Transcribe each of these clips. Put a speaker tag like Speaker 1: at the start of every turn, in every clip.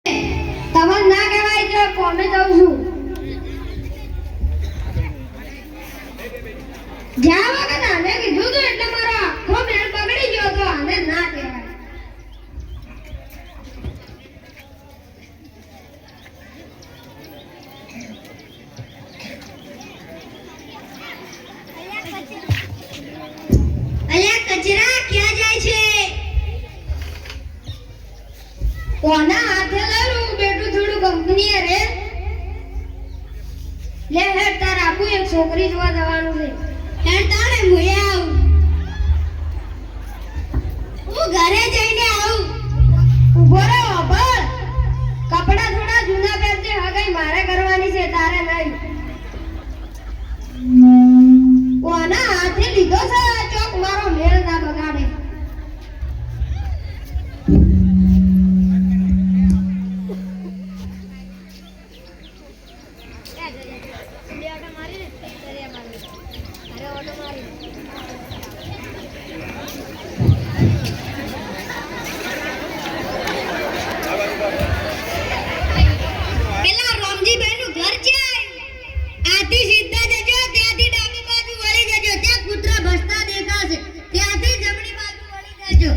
Speaker 1: તમને ના કહેવાય કે કોમે જાઉં છું. જ્યાં વખત આને કીધું હતું એટલે મારો આખો મેળ બગડી ગયો તો આને ના કહેવાય. અલ્યા કચરા ક્યાં જાય છે? કોના હાથે લાવું બેટું થોડું કંપની રે. લે હેડ તાર આખું એક છોકરી જોવા જવાનું છે. હેડ તારે મુએ આવ. હું ઘરે જઈને આવું. ઉભો રહો અભળ. કપડા થોડા જૂના પહેરજે, હગાઈ મારે કરવાની છે તારે નહીં. કોના હાથે લીધો છે ચોક મારો મેળ ના બગાડે. પેલા રોમજીભાઈ નું ઘર છે. આથી સીધા જજો, ત્યાંથી ડાબી બાજુ વળી જજો. ત્યાં કૂતરા ભસતા દેખાશે. ત્યાંથી જમણી બાજુ વળી જજો.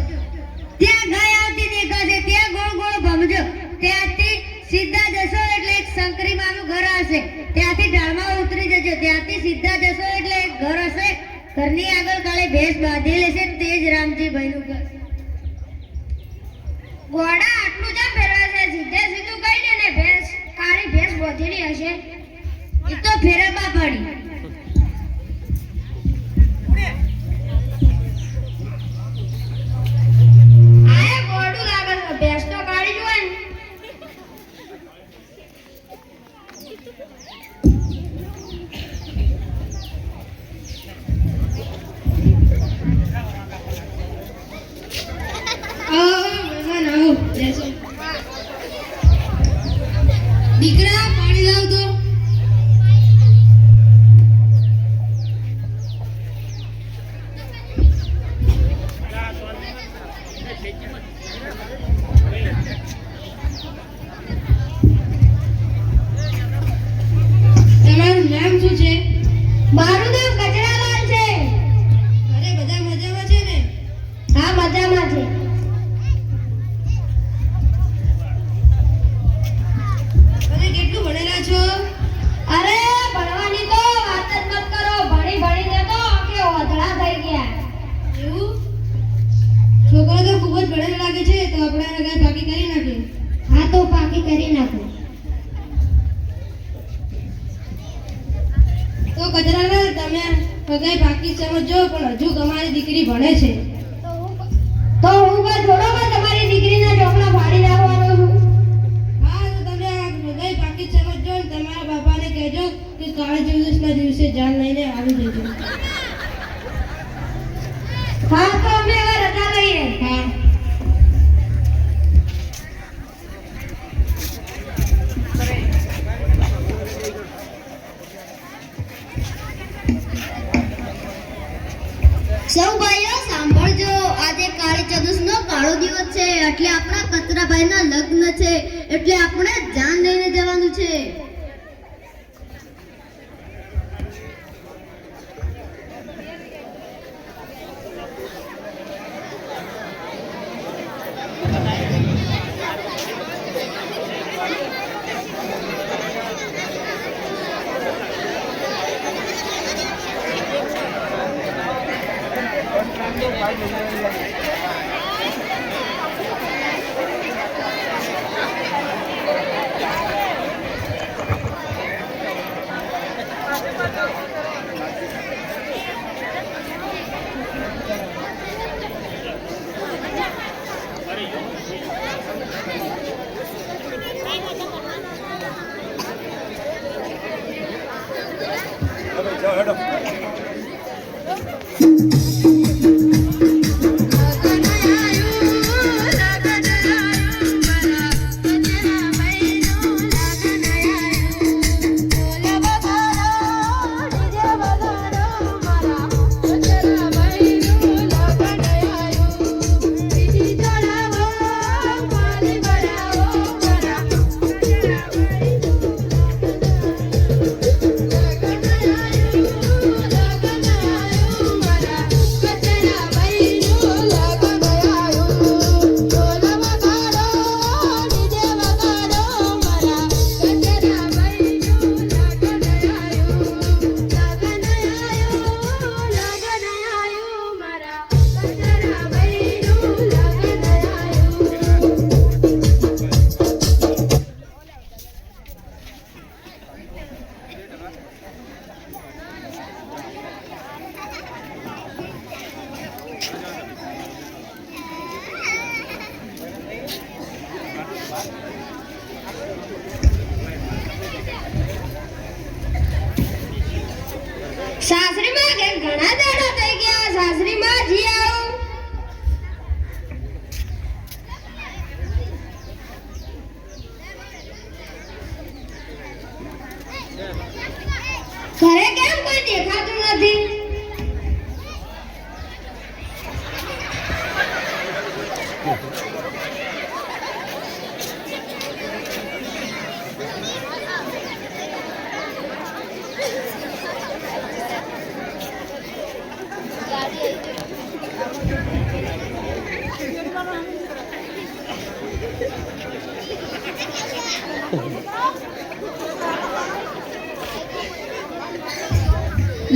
Speaker 1: ત્યાં ગાય આવતી દેખાશે. ત્યાં ગોળ ગોળ ભમજો. ત્યાંથી સીધા જશો એટલે એક શંકરી માનું ઘર હશે. ત્યાંથી ઢાળમાં ઉતરી જજો. ત્યાંથી સીધા જશો એટલે એક ઘર હશે. ઘરની આગળ કાલે ભેંસ બાંધેલી છે. તે જ રામજીભાઈ નું ઘર. ગોડા આટલું જ ફેરવા છે. સીધે સીધું કહી દે ને ભેંસ કાળી ભેંસ બોધેલી હશે. એ તો ફેરવા પડી. આય ગોડું લાગે છે. ભેંસ તો કાળી જ હોય ને. દીકરા પાણી લાવ તો. તમારું નામ શું છે? મારું નામ ગજરાલાલ છે. અરે બધા મજામાં છે ને? હા મજામાં છે. તમે કેટલું ભણેલા છો? અરે ભણવાની તો વાત જ મત કરો. ભણી ભણીને તો કે ઓધળા થઈ ગયા. એવું? છોકરો તો ખૂબ જ ભણેલો લાગે છે. તો આપણે એને કઈ પાકી કરી નાખીએ. હા તો પાકી કરી નાખો. તો ગજરાલાલ તમે કઈ પાકી સમજો, પણ હજુ તમારી દીકરી ભણે છે. તો હું બસ થોડોમાં તમારી દીકરીના ચોકડા ફાડી નાખવાનો છું. હા તો તમે આ બધાય પાકી સમજો ને તમારા બાપાને કહેજો કે કાળી ચૌદસના દિવસે જાન લઈને આવી જજો. હા તો અમે હવે રજા લઈએ. હા સૌ ભાઈઓ સાંભળજો. આજે કાળી ચૌદસનો કાળો દિવસ છે. એટલે આપણા કચરાભાઈના લગ્ન છે. એટલે આપણે જાન લઈને જવાનું છે. ઘરે કેમ કોઈ દેખાતું નથી?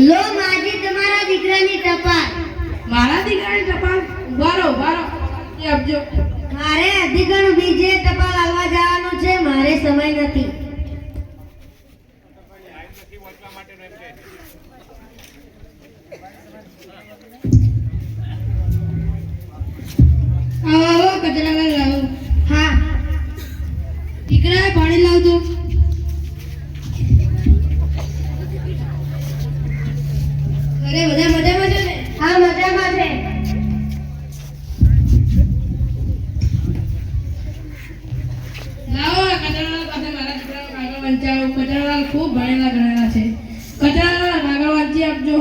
Speaker 1: લો માજી તમારા દીકરાની ટપાલ.
Speaker 2: મારા દીકરાની ટપાલ? ઉભારો એ આપજો.
Speaker 1: મારે અધિકણ બીજે ટપાલ આલવા જવાનું છે, મારે સમય નથી.
Speaker 2: આવો કચરા લાવો.
Speaker 1: હા
Speaker 2: દીકરા પાણી લાવજો. અરે બધા મજામાં છે ને?
Speaker 1: હા મજામાં છે.
Speaker 2: લાવો કચરાલાલ પાસે મારા દીકરાનો કાગળ વંચાવો. કચરાલાલ ખૂબ ભણેલા ગણેલા છે. કચરાલાલ કાગળ વાંચી આપજો.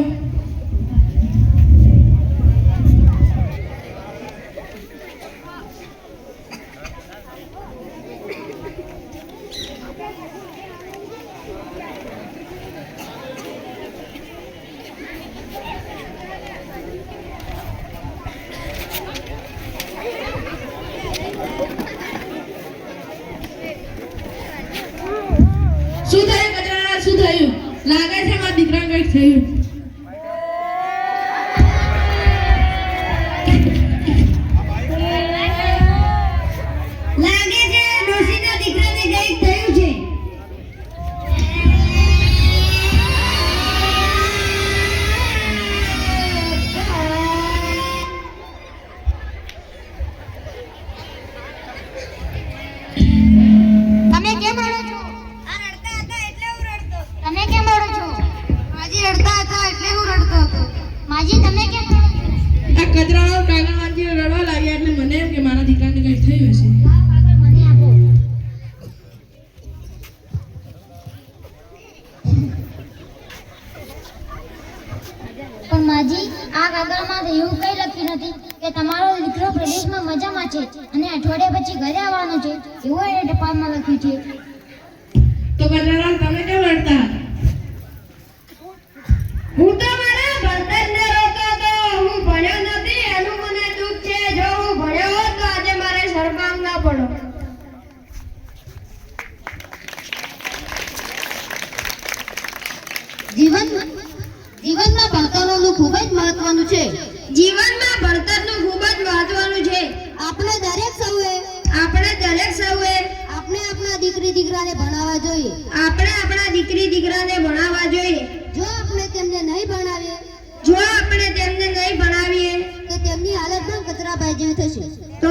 Speaker 2: શું થયું કચરાલાલ? શું થયું? લાગે છે મારા દીકરાને કંઈક થયું.
Speaker 1: લાગે છે ડોશીના દીકરાને કંઈક થયું છે. તમે કેમ રડો છો? આ રડતા હતા એટલે હું રડતો. તમે કેમ રડો છો? માજી રડતા હતા એટલે હું રડતો હતો. માજી તમે કેમ રડો છો?
Speaker 2: આ કચરાલાલ કાગળ વાંચીને રડવા લાગ્યા એટલે મને એમ કે મારા દીકરાને કંઈક થયું હશે.
Speaker 1: આ કાગળ મને આપો.
Speaker 3: પણ માજી આ કાગળમાં તો એવું કંઈ લખ્યું નથી કે તમારો દીકરો પ્રદેશમાં મજામાં છે અને અઠવાડિયા પછી ઘરે આવવાનો છે એવું એ ટપાલમાં લખ્યું છે.
Speaker 2: તો કચરાલાલ તમે કેમ રડતા હતા?
Speaker 1: હું તો મારા ભણતરને રોતો હતો. હું ભણ્યો નથી એનું મને દુઃખ છે. જો હું ભણ્યો હોત તો આજે મારે શરમામ ના પડો.
Speaker 3: જીવનમાં ભણતરનું ખૂબ જ મહત્વનું છે.
Speaker 1: જીવનમાં ભણતરનું ખૂબ જ મહત્વનું છે.
Speaker 3: આપણે દરેક સૌએ આપણે આપણા દીકરી દીકરાને ભણાવવા જોઈએ.
Speaker 1: આપણે આપણા દીકરી દીકરાને ભણાવવા જોઈએ.
Speaker 3: જો આપણે તેમને નહીં ભણાવીએ
Speaker 1: જો આપણે તેમને નહીં ભણાવીએ
Speaker 3: તો તેમની હાલત પણ કચરાભાઈ જેવી થશે.
Speaker 1: તો